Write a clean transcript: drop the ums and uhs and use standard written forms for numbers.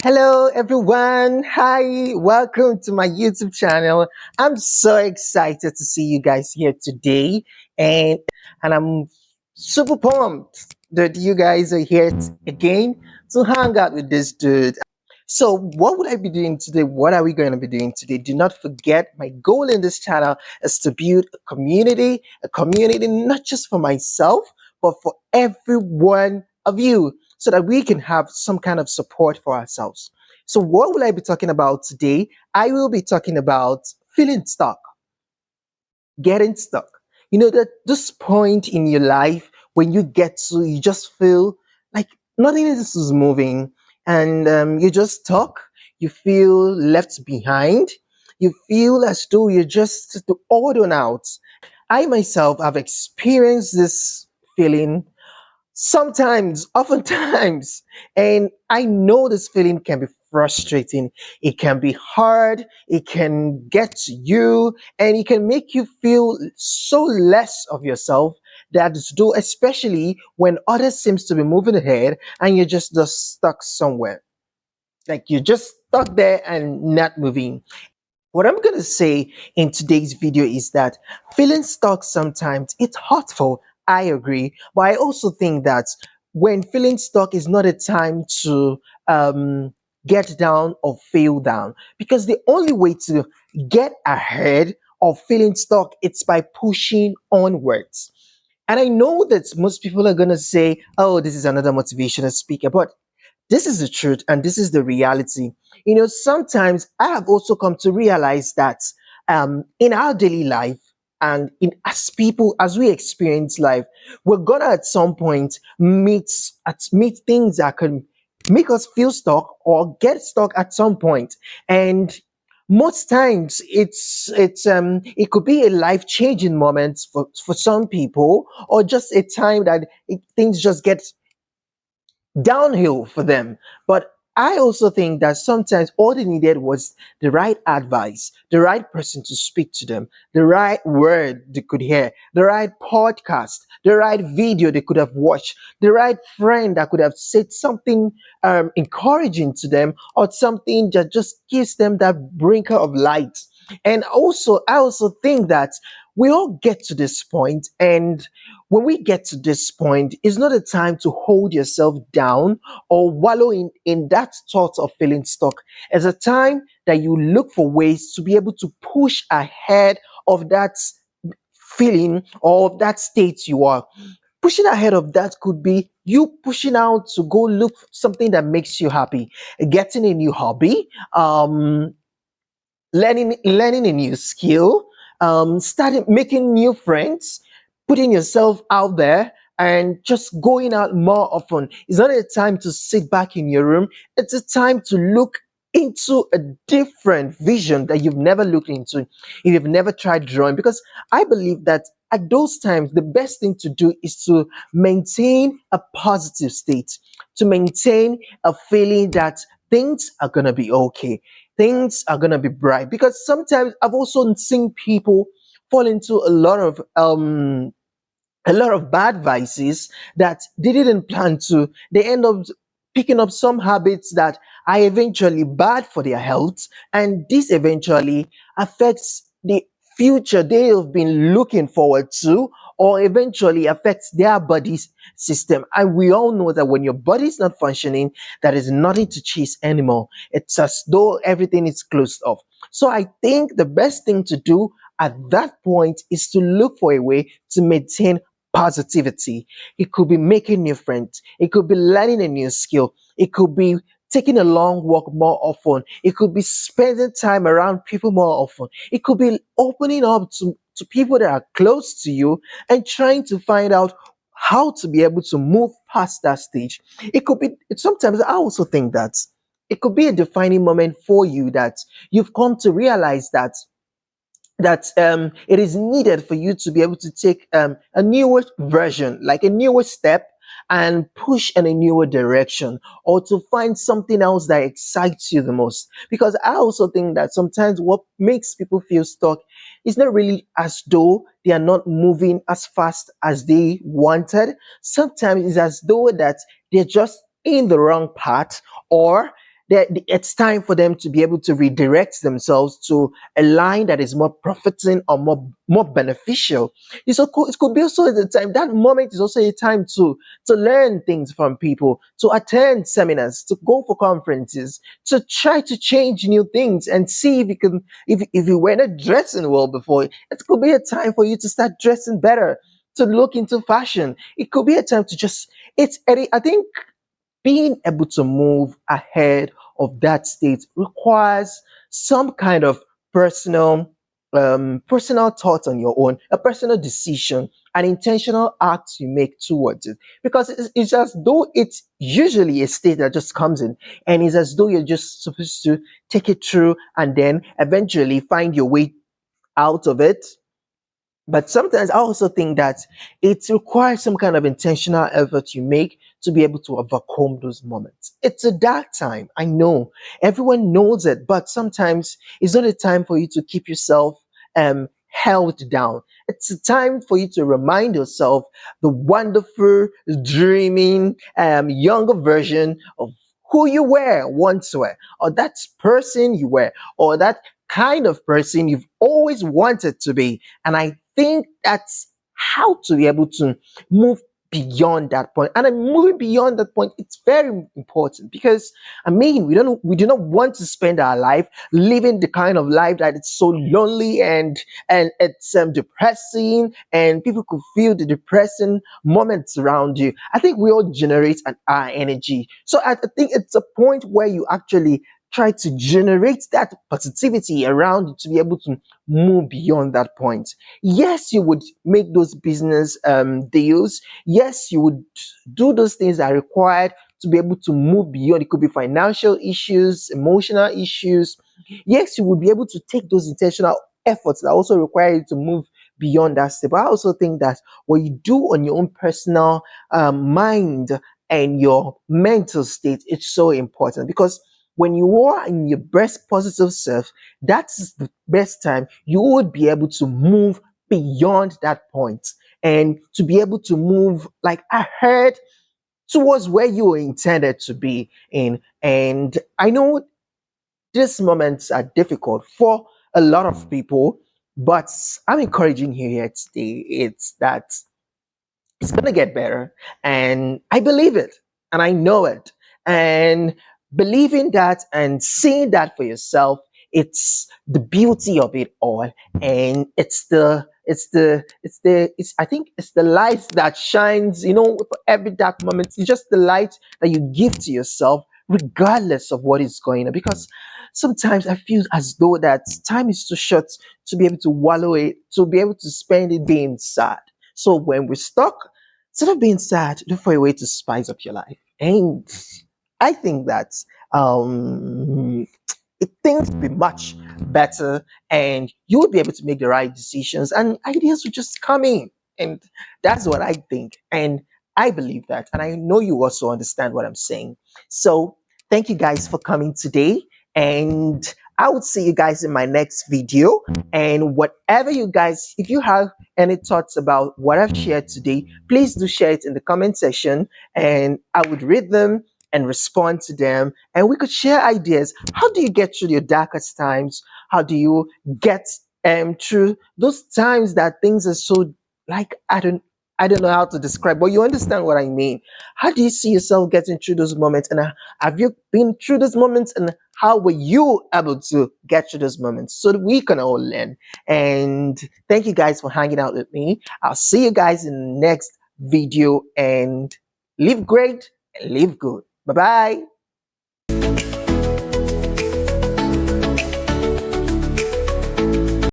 Hello, everyone. Hi, welcome to my YouTube channel. I'm so excited to see you guys here today, and I'm super pumped that you guys are here again to hang out with this dude. So, what would I be doing today? What are we going to be doing today? Do not forget, my goal in this channel is to build a community not just for myself, but for every one of you, so that we can have some kind of support for ourselves. So, what will I be talking about today? I will be talking about feeling stuck, getting stuck. That this point in your life when you just feel like nothing else is moving, and you're just stuck. You feel left behind. You feel as though you're just the odd one out. I myself have experienced this feeling sometimes, oftentimes. And I know this feeling can be frustrating. It can be hard. It can get to you, and it can make you feel so less of yourself. That's do especially when others seems to be moving ahead and you're just stuck somewhere. Like you're just stuck there and not moving. What I'm going to say in today's video is that feeling stuck sometimes it's hurtful. I agree. But I also think that when feeling stuck is not a time to get down or feel down, because the only way to get ahead of feeling stuck it's by pushing onwards. And I know that most people are going to say, oh, this is another motivational speaker, but this is the truth and this is the reality. Sometimes I have also come to realize that in our daily life and in as people as we experience life, we're gonna at some point meet things that can make us feel stuck or get stuck at some point. And most times it could be a life changing moment for some people, or just a time that things just get downhill for them. But I also think that sometimes all they needed was the right advice, the right person to speak to them, the right word they could hear, the right podcast, the right video they could have watched, the right friend that could have said something encouraging to them, or something that just gives them that brinker of light. And also, I also think that we all get to this point, and when we get to this point, it's not a time to hold yourself down or wallow in that thought of feeling stuck. It's a time that you look for ways to be able to push ahead of that feeling or of that state you are. Pushing ahead of that could be you pushing out to go look for something that makes you happy, getting a new hobby, learning a new skill, starting making new friends, putting yourself out there, and just going out more often. It's not a time to sit back in your room. It's a time to look into a different vision that you've never looked into if you've never tried drawing, because I believe that at those times the best thing to do is to maintain a positive state, to maintain a feeling that things are going to be okay, things are gonna be bright. Because sometimes I've also seen people fall into a lot of bad vices that they didn't plan to. They end up picking up some habits that are eventually bad for their health, and this eventually affects the future they have been looking forward to, or eventually affects their body's system. And we all know that when your body is not functioning, there is nothing to chase anymore. It's as though everything is closed off. So I think the best thing to do at that point is to look for a way to maintain positivity. It could be making new friends. It could be learning a new skill. It could be taking a long walk more often. It could be spending time around people more often. It could be opening up to people that are close to you and trying to find out how to be able to move past that stage. It could be, sometimes I also think that it could be a defining moment for you, that you've come to realize that it is needed for you to be able to take a newer version, like a newer step, and push in a newer direction, or to find something else that excites you the most. Because I also think that sometimes what makes people feel stuck is not really as though they are not moving as fast as they wanted. Sometimes it's as though that they're just in the wrong path, or It's time for them to be able to redirect themselves to a line that is more profiting or more beneficial. It could be also the time, that moment is also a time to learn things from people, to attend seminars, to go for conferences, to try to change new things and see if you can, if you were not dressing well before, it could be a time for you to start dressing better, to look into fashion. It could be a time to just, I think being able to move ahead of that state requires some kind of personal personal thought on your own, a personal decision, an intentional act you make towards it. Because it's as though it's usually a state that just comes in, and it's as though you're just supposed to take it through and then eventually find your way out of it. But sometimes I also think that it requires some kind of intentional effort you make to be able to overcome those moments. It's a dark time, I know. Everyone knows it, but sometimes it's not a time for you to keep yourself held down. It's a time for you to remind yourself the wonderful, dreaming, younger version of who you were once were, or that person you were, or that kind of person you've always wanted to be. And I think that's how to be able to move beyond that point. And I'm moving beyond that point. It's very important because I mean we do not want to spend our life living the kind of life that it's so lonely and it's depressing, and people could feel the depressing moments around you. I think we all generate our energy. So I think it's a point where you actually try to generate that positivity around you to be able to move beyond that point. Yes, you would make those business deals. Yes, you would do those things that are required to be able to move beyond. It could be financial issues, emotional issues. Yes, you would be able to take those intentional efforts that also require you to move beyond that step. I also think that what you do on your own personal mind and your mental state, it's so important because when you are in your best positive self, that's the best time you would be able to move beyond that point and to be able to move like ahead towards where you were intended to be in. And I know these moments are difficult for a lot of people, but I'm encouraging you here today. It's that it's going to get better. And I believe it and I know it. And believing that and seeing that for yourself, it's the beauty of it all. And it's I think it's the light that shines, for every dark moment. It's just the light that you give to yourself, regardless of what is going on. Because sometimes I feel as though that time is too short to be able to wallow it, to be able to spend it being sad. So when we're stuck, instead of being sad, look for a way to spice up your life. And I think that um, things will be much better and you would be able to make the right decisions and ideas will just come in. And that's what I think. And I believe that. And I know you also understand what I'm saying. So thank you guys for coming today. And I would see you guys in my next video. And whatever you guys, if you have any thoughts about what I've shared today, please do share it in the comment section and I would read them and respond to them and we could share ideas. How do you get through your darkest times? How do you get through those times that things are so like I don't know how to describe, but you understand what I mean. How do you see yourself getting through those moments? And have you been through those moments? And how were you able to get through those moments so that we can all learn? And thank you guys for hanging out with me. I'll see you guys in the next video and live great and live good. Bye bye.